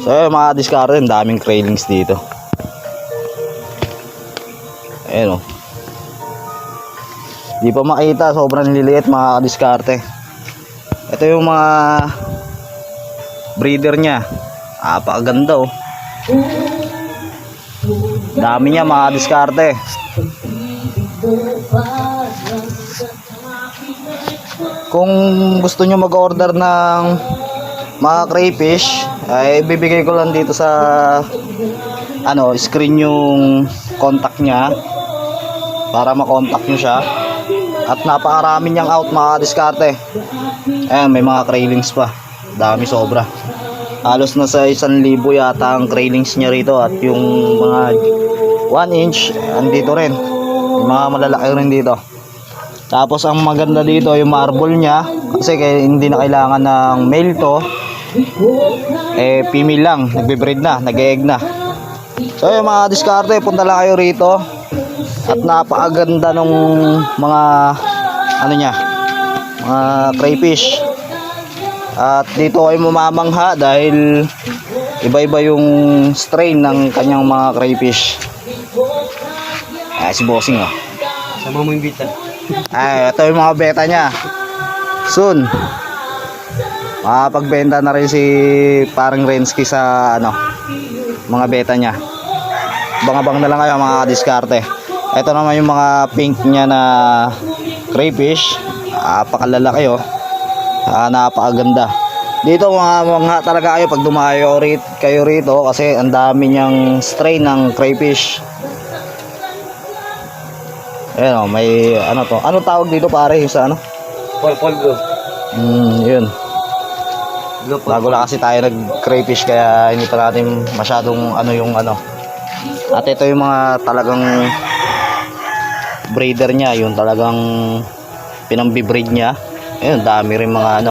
So mga diskarte, daming crailings dito. Ayan o. Di pa makita, sobrang liliit mga diskarte. Ito yung mga breeder nya. Napakaganda o. Dami niya mga diskarte. Kung gusto nyo mag-order ng mga crayfish, ay bibigay ko lang dito sa screen yung contact nya para makontak nyo siya. At napakarami niyang out mga diskarte. Ayan, may mga crailings pa. Dami sobra. Halos na sa 1,000 yata ang crailings niya rito. At yung mga 1 inch andito rin. Yung mga malalaki rin dito. Tapos ang maganda dito yung marble niya. Kasi hindi na kailangan ng male to. Female lang. Nagbe-breed na, nag-egg na. So yung mga diskarte, punta lang kayo rito. At napakaganda nung mga mga crayfish. At dito kayo mamamangha dahil iba-iba yung strain ng kanyang mga crayfish. Si bossing o. Sama mo yung bita. Ito yung mga beta nya. Soon makapagbenta na rin si parang Rensky sa mga beta nya. Bang-abang na lang kayo mga diskarte. Ito naman yung mga pink nya na crayfish. Napakalalaki o. Napakaganda. Dito mga talaga kayo pag dumayo kayo rito kasi ang dami niyang strain ng crayfish. Ayan o, may to. Ano tawag dito pare yung sa Polvo. Yun. Bago lang kasi tayo nag-crayfish kaya hindi pa natin masyadong At ito yung mga talagang breeder niya, yung talagang pinambibreed niya. Ayun, dami rin mga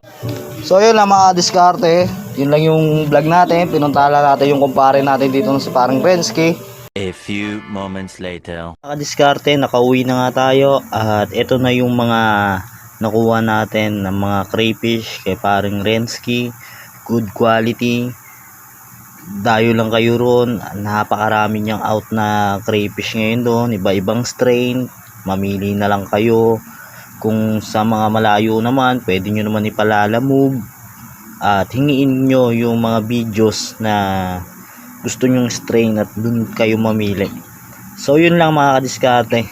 So yun lang mga diskarte. Yun lang yung vlog natin. Pinuntala natin yung kumpare natin dito sa parang Rensky. A few moments later. Mga diskarte, nakauwi na nga tayo. At ito na yung mga nakuha natin ng mga crayfish kay parang Rensky. Good quality. Dayo lang kayo ron. Napakarami niyang out na crayfish ngayon doon. Iba-ibang strain. Mamili na lang kayo. Kung sa mga malayo naman, pwede nyo naman ipalalamove. At hingiin nyo yung mga videos na gusto nyong strain at dun kayo mamili. So yun lang mga kadiskarte.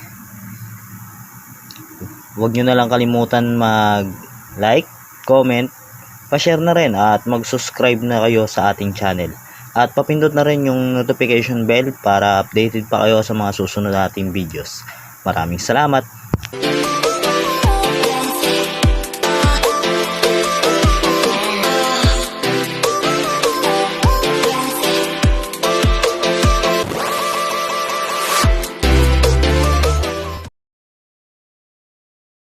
Huwag nyo na lang kalimutan mag-like, comment, pa-share na rin at mag-subscribe na kayo sa ating channel. At papindot na rin yung notification bell para updated pa kayo sa mga susunod nating videos. Maraming salamat!